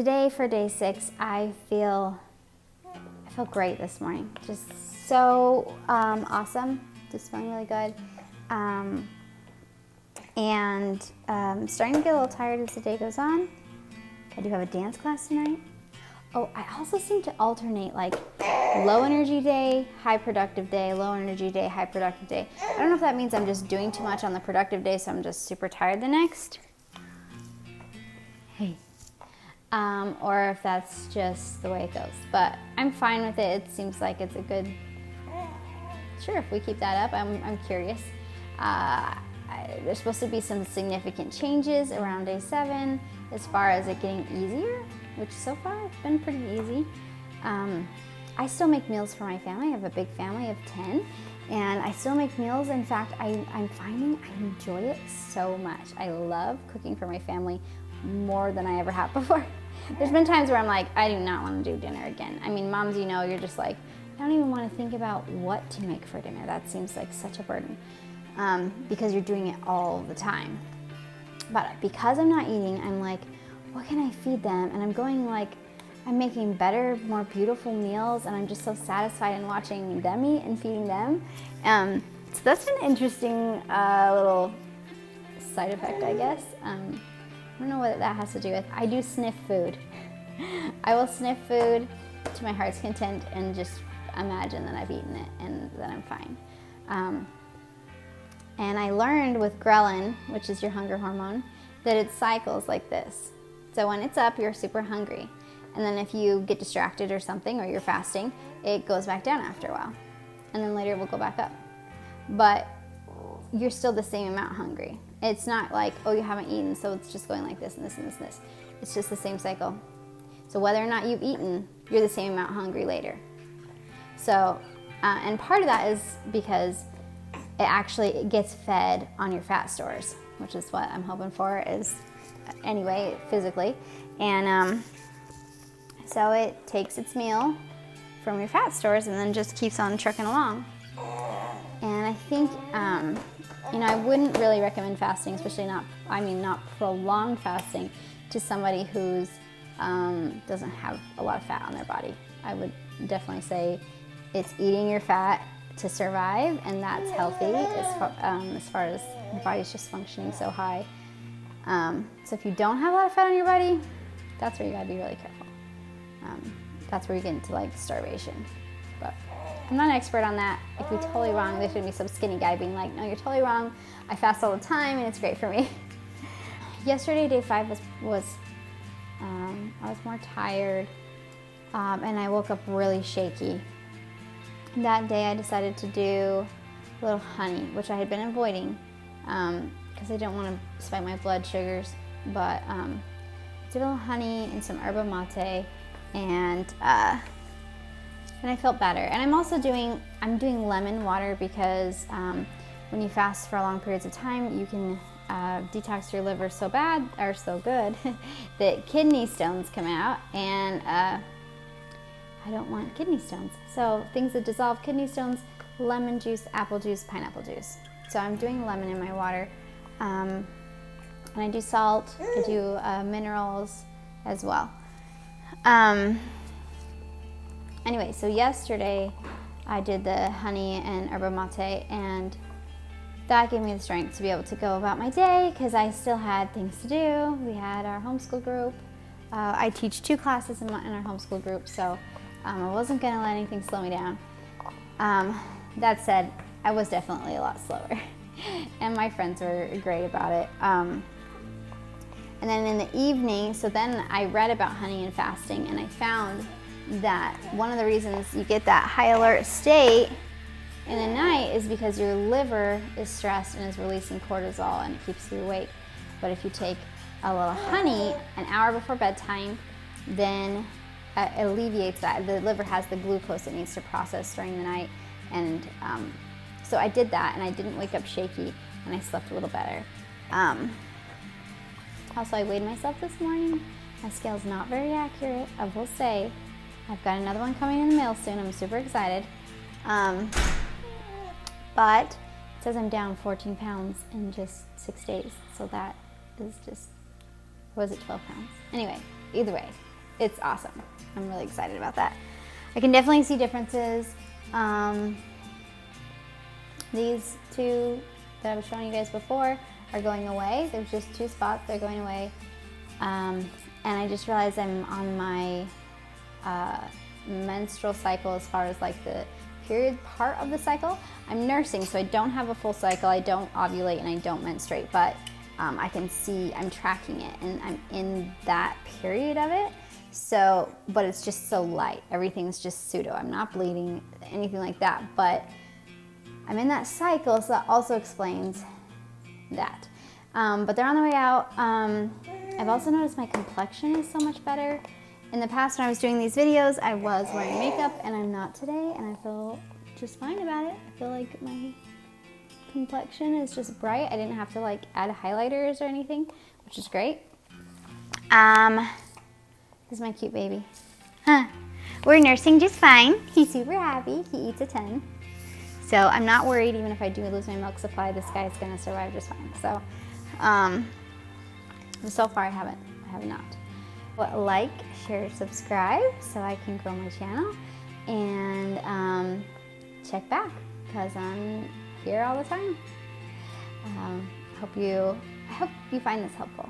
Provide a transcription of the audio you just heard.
Today for day 6, I feel great this morning. Just so awesome. Just feeling really good. Starting to get a little tired as the day goes on. I do have a dance class tonight. Oh, I also seem to alternate like low energy day, high productive day, low energy day, high productive day. I don't know if that means I'm just doing too much on the productive day, so I'm just super tired the next. Hey. Or if that's just the way it goes. But I'm fine with it. It seems like it's a good, sure, if we keep that up, I'm curious. There's supposed to be some significant changes around day 7 as far as it getting easier, which so far it's been pretty easy. I still make meals for my family. I have a big family of 10, and I still make meals. In fact, I'm finding I enjoy it so much. I love cooking for my family more than I ever have before. There's been times where I'm like, I do not want to do dinner again. I mean, moms, you know, you're just like, I don't even want to think about what to make for dinner. That seems like such a burden because you're doing it all the time. But because I'm not eating, I'm like, what can I feed them? And I'm going like, I'm making better, more beautiful meals, and I'm just so satisfied in watching them eat and feeding them. So that's an interesting little side effect, I guess. I don't know what that has to do with. I do sniff food. I will sniff food to my heart's content and just imagine that I've eaten it and that I'm fine. And I learned with ghrelin, which is your hunger hormone, that it cycles like this. So when it's up, you're super hungry. And then if you get distracted or something, or you're fasting, it goes back down after a while. And then later it will go back up. But you're still the same amount hungry. It's not like, oh, you haven't eaten, so it's just going like this and this and this and this. It's just the same cycle. So whether or not you've eaten, you're the same amount hungry later. So, and part of that is because it gets fed on your fat stores, which is what I'm hoping for is, anyway, physically. And so it takes its meal from your fat stores and then just keeps on trucking along. And I think, I wouldn't really recommend fasting, especially not prolonged fasting, to somebody who's doesn't have a lot of fat on their body. I would definitely say it's eating your fat to survive, and that's healthy as far as your body's just functioning so high. So if you don't have a lot of fat on your body, that's where you gotta be really careful. That's where you get into like starvation. But I'm not an expert on that. I could be totally wrong. There's gonna be some skinny guy being like, no, you're totally wrong. I fast all the time and it's great for me. Yesterday, day 5 was I was more tired and I woke up really shaky. That day I decided to do a little honey, which I had been avoiding because I didn't want to spike my blood sugars, but did a little honey and some yerba mate, and I felt better. And I'm doing lemon water because when you fast for long periods of time, you can detox your liver so bad or so good that kidney stones come out, and I don't want kidney stones. So things that dissolve kidney stones: lemon juice, apple juice, pineapple juice. So I'm doing lemon in my water, and I do salt. I do minerals as well. Anyway, so yesterday I did the honey and yerba mate, and that gave me the strength to be able to go about my day because I still had things to do. We had our homeschool group. I teach 2 classes in our homeschool group, so I wasn't going to let anything slow me down. That said, I was definitely a lot slower, and my friends were great about it. And then in the evening, so then I read about honey and fasting, and I found that one of the reasons you get that high alert state in the night is because your liver is stressed and is releasing cortisol, and it keeps you awake. But if you take a little honey an hour before bedtime, then it alleviates that. The liver has the glucose it needs to process during the night, and so I did that, and I didn't wake up shaky, and I slept a little better. Also, I weighed myself this morning. My scale's not very accurate, I will say. I've got another one coming in the mail soon. I'm super excited. But it says I'm down 14 pounds in just 6 days. So that is just, or was it 12 pounds? Anyway, either way, it's awesome. I'm really excited about that. I can definitely see differences. These two that I was showing you guys before are going away. There's just 2 spots, they're going away. And I just realized I'm on my menstrual cycle as far as like the period part of the cycle. I'm nursing, so I don't have a full cycle. I don't ovulate and I don't menstruate, but I can see I'm tracking it and I'm in that period of it. So, but it's just so light. Everything's just pseudo. I'm not bleeding, anything like that, but I'm in that cycle, so that also explains that. But they're on the way out. I've also noticed my complexion is so much better. In the past when I was doing these videos, I was wearing makeup and I'm not today, and I feel just fine about it. I feel like my complexion is just bright. I didn't have to like add highlighters or anything, which is great. This is my cute baby. Huh. We're nursing just fine. He's super happy. He eats a ton. So I'm not worried. Even if I do lose my milk supply, this guy's gonna survive just fine. So, so far I have not. But like, share, subscribe so I can grow my channel, and check back because I'm here all the time. I hope you find this helpful.